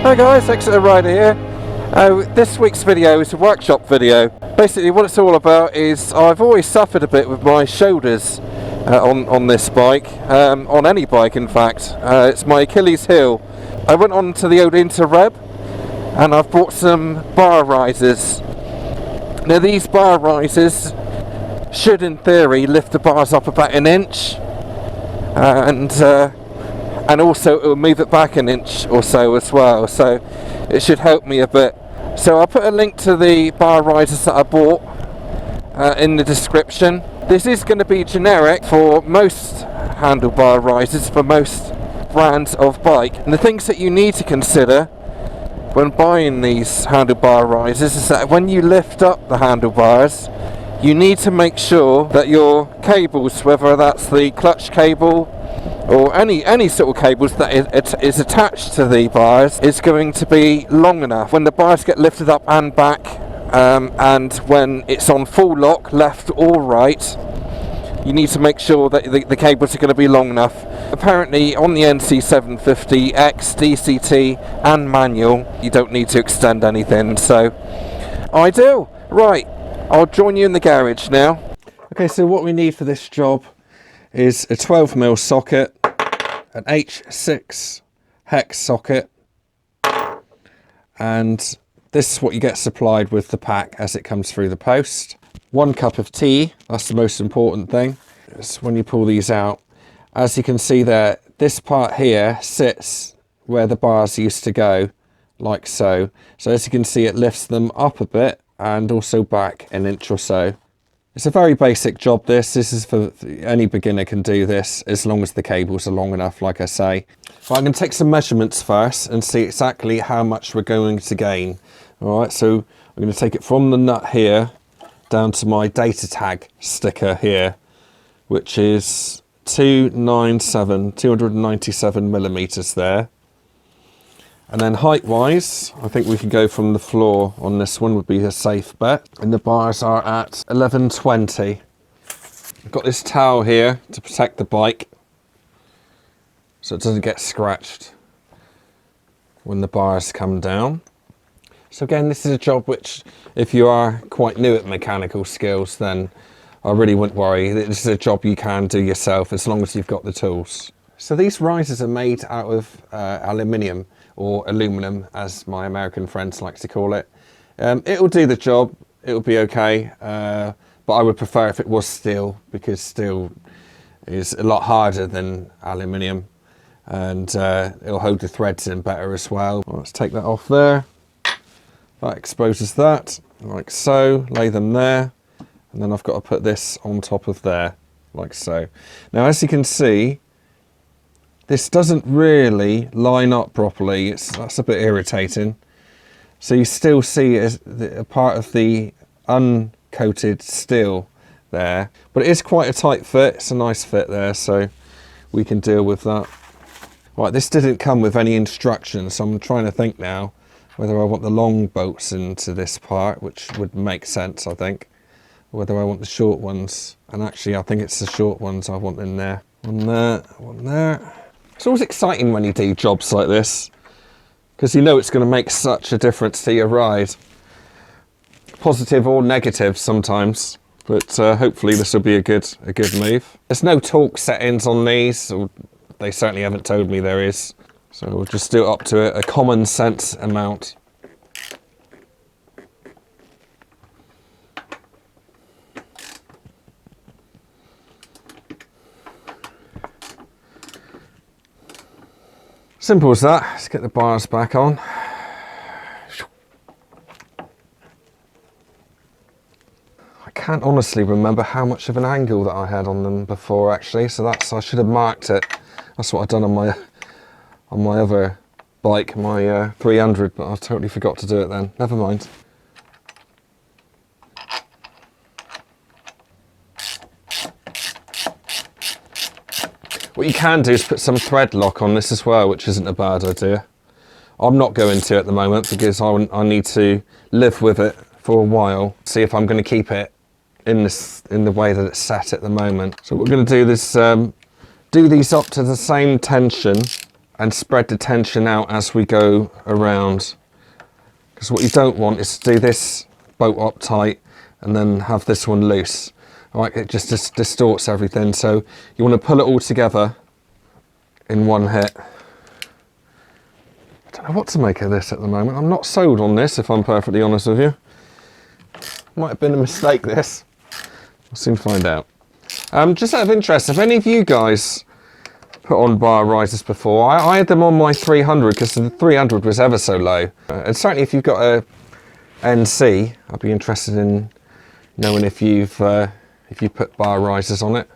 Hi guys, Exeter Rider here. This week's video is a workshop video. Basically what it's all about is I've always suffered a bit with my shoulders on this bike, on any bike in fact. It's my Achilles heel. I went on to the old Interreb and I've bought some bar risers. Now these bar risers should in theory lift the bars up about an inch and also it will move it back an inch or so as well, so it should help me a bit. So I'll put a link to the bar risers that I bought in the description. This is going to be generic for most handlebar risers for most brands of bike, and the things that you need to consider when buying these handlebar risers is that when you lift up the handlebars you need to make sure that your cables, whether that's the clutch cable or any sort of cables that is attached to the bars, is going to be long enough. When the bars get lifted up and back, and when it's on full lock, left or right, you need to make sure that the cables are going to be long enough. Apparently on the NC750X, DCT and manual, you don't need to extend anything, so ideal. Right, I'll join you in the garage now. Okay, so what we need for this job is a 12mm socket, an H6 hex socket, and this is what you get supplied with the pack as it comes through the post. 1 cup of tea, that's the most important thing. It's when you pull these out. As you can see there, this part here sits where the bars used to go, like so. So as you can see, it lifts them up a bit and also back an inch or so. It's a very basic job this is for any beginner can do this as long as the cables are long enough, like I say. But I'm going to take some measurements first and see exactly how much we're going to gain. Alright, so I'm going to take it from the nut here down to my data tag sticker here, which is 297 millimeters there. And then height wise, I think we can go from the floor on this one would be a safe bet. And the bars are at 1120. I've got this towel here to protect the bike so it doesn't get scratched when the bars come down. So again, this is a job which, if you are quite new at mechanical skills, then I really wouldn't worry. This is a job you can do yourself as long as you've got the tools. So these risers are made out of aluminium, or aluminum as my American friends like to call it. It'll do the job, it'll be okay, but I would prefer if it was steel, because steel is a lot harder than aluminium, and it'll hold the threads in better as well. Let's take that off there. That exposes that, like so, lay them there, and then I've got to put this on top of there, like so. Now as you can see, this doesn't really line up properly. That's a bit irritating. So you still see a part of the uncoated steel there, but it is quite a tight fit. It's a nice fit there, so we can deal with that. Right, this didn't come with any instructions, so I'm trying to think now whether I want the long bolts into this part, which would make sense, I think, or whether I want the short ones. And actually, I think it's the short ones I want in there. One there, one there. It's always exciting when you do jobs like this, because you know it's going to make such a difference to your ride. Positive or negative sometimes, but hopefully this will be a good move. There's no torque settings on these, or they certainly haven't told me there is. So we'll just do it up to a common sense amount. Simple as that. Let's get the bars back on. I can't honestly remember how much of an angle that I had on them before actually, so I should have marked it. That's what I've done on my other bike, my 300, but I totally forgot to do it then. Never mind. What you can do is put some thread lock on this as well, which isn't a bad idea. I'm not going to at the moment because I need to live with it for a while, see if I'm going to keep it in the way that it's set at the moment. So what we're going to do is do these up to the same tension and spread the tension out as we go around. Because what you don't want is to do this bolt up tight and then have this one loose. Right, it just distorts everything. So you want to pull it all together in one hit. I don't know what to make of this at the moment. I'm not sold on this, if I'm perfectly honest with you. Might have been a mistake, this. We'll soon find out. Just out of interest, have any of you guys put on bar risers before? I had them on my 300 because the 300 was ever so low. And certainly if you've got a NC, I'd be interested in knowing if you put bar risers on it.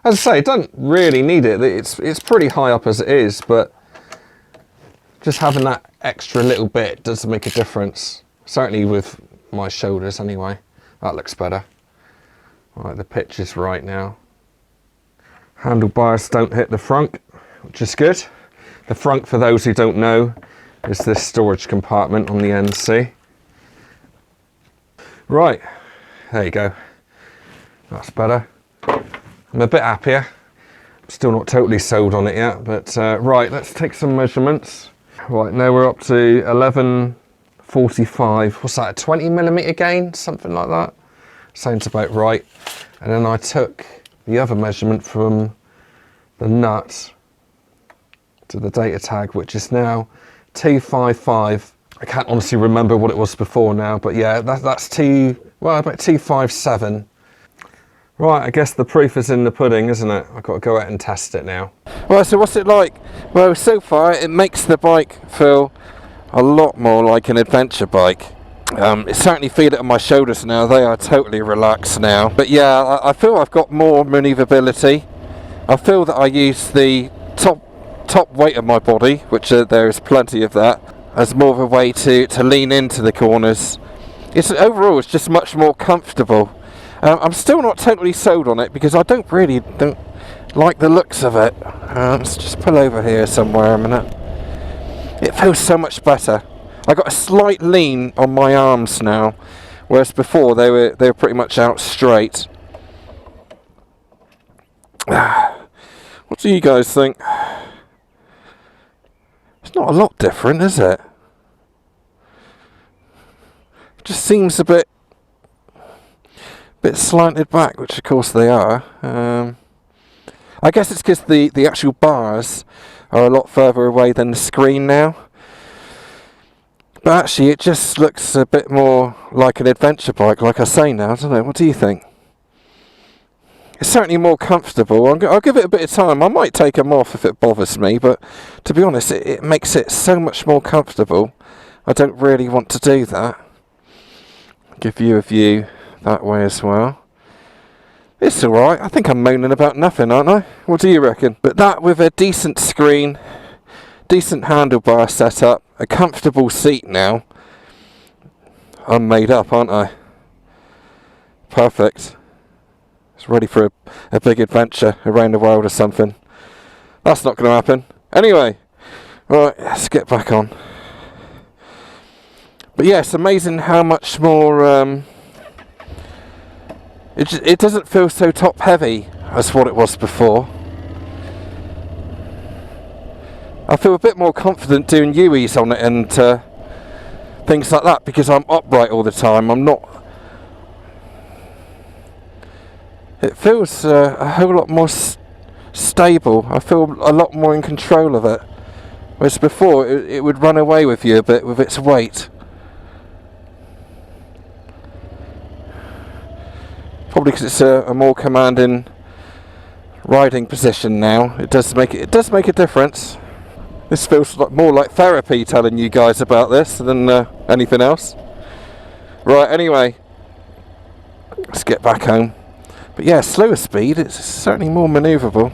As I say, don't really need it. It's pretty high up as it is, but just having that extra little bit does make a difference. Certainly with my shoulders anyway. That looks better. Right, the pitch is right now. Handlebars don't hit the front, which is good. The front, for those who don't know, is this storage compartment on the NC. Right, there you go. That's better. I'm a bit happier. I'm still not totally sold on it yet, but right, let's take some measurements. Right, now we're up to 1145. What's that, a 20mm gain? Something like that. Sounds about right. And then I took the other measurement from the nut to the data tag, which is now 255. I can't honestly remember what it was before now, but yeah, that's about 257. Right, I guess the proof is in the pudding, isn't it? I've got to go out and test it now. Right, so what's it like? Well, so far it makes the bike feel a lot more like an adventure bike. Certainly feel it on my shoulders now. They are totally relaxed now. But yeah, I feel I've got more manoeuvrability. I feel that I use the top weight of my body, which there is plenty of that, as more of a way to lean into the corners. Overall, it's just much more comfortable. I'm still not totally sold on it because I don't like the looks of it. Let's just pull over here somewhere a minute. It feels so much better. I got a slight lean on my arms now, whereas before they were pretty much out straight. What do you guys think? It's not a lot different, is it? It just seems a bit slanted back, which of course they are. I guess it's because the actual bars are a lot further away than the screen now. But actually it just looks a bit more like an adventure bike, like I say now. I don't know, what do you think? It's certainly more comfortable. I'll give it a bit of time. I might take them off if it bothers me, but to be honest, it makes it so much more comfortable. I don't really want to do that. Give you a view that way as well. It's alright. I think I'm moaning about nothing, aren't I? What do you reckon? But that with a decent screen, decent handlebar setup, a comfortable seat now. I'm made up, aren't I? Perfect. It's ready for a big adventure around the world or something. That's not going to happen. Anyway, right, let's get back on. But yeah, it's amazing how much more... It doesn't feel so top heavy as what it was before. I feel a bit more confident doing U-E's on it and things like that because I'm upright all the time. I'm not... It feels a whole lot more stable. I feel a lot more in control of it. Whereas before it would run away with you a bit with its weight. Probably because it's a more commanding riding position now. It does make a difference. This feels more like therapy telling you guys about this than anything else. Right, anyway, let's get back home. But yeah, slower speed, it's certainly more manoeuvrable.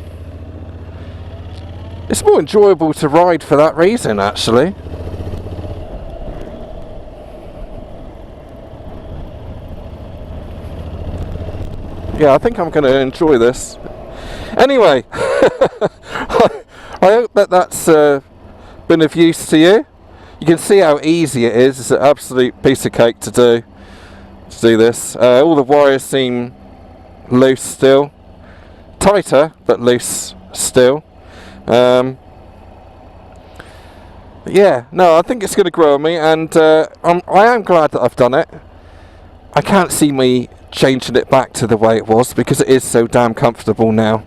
It's more enjoyable to ride for that reason, actually. Yeah, I think I'm going to enjoy this. Anyway, I hope that's been of use to you. You can see how easy it is. It's an absolute piece of cake to do this. All the wires seem loose still. Tighter, but loose still. Yeah, no, I think it's going to grow on me, and I am glad that I've done it. I can't see me changing it back to the way it was, because it is so damn comfortable now,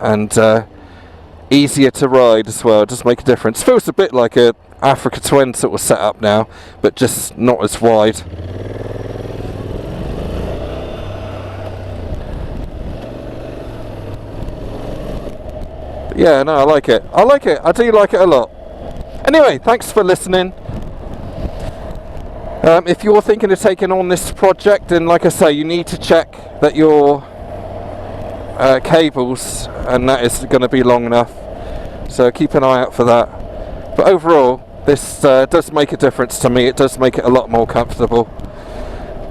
and easier to ride as well. It does make a difference. Feels a bit like a Africa Twin sort of setup now, but just not as wide. But yeah, no, I like it. I like it. I do like it a lot. Anyway, thanks for listening. If you're thinking of taking on this project, then like I say, you need to check that your cables and that is going to be long enough. So keep an eye out for that. But overall, this does make a difference to me. It does make it a lot more comfortable.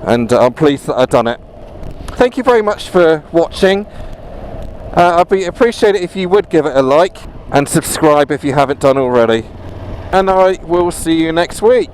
And I'm pleased that I've done it. Thank you very much for watching. I'd appreciate it if you would give it a like and subscribe if you haven't done already. And I will see you next week.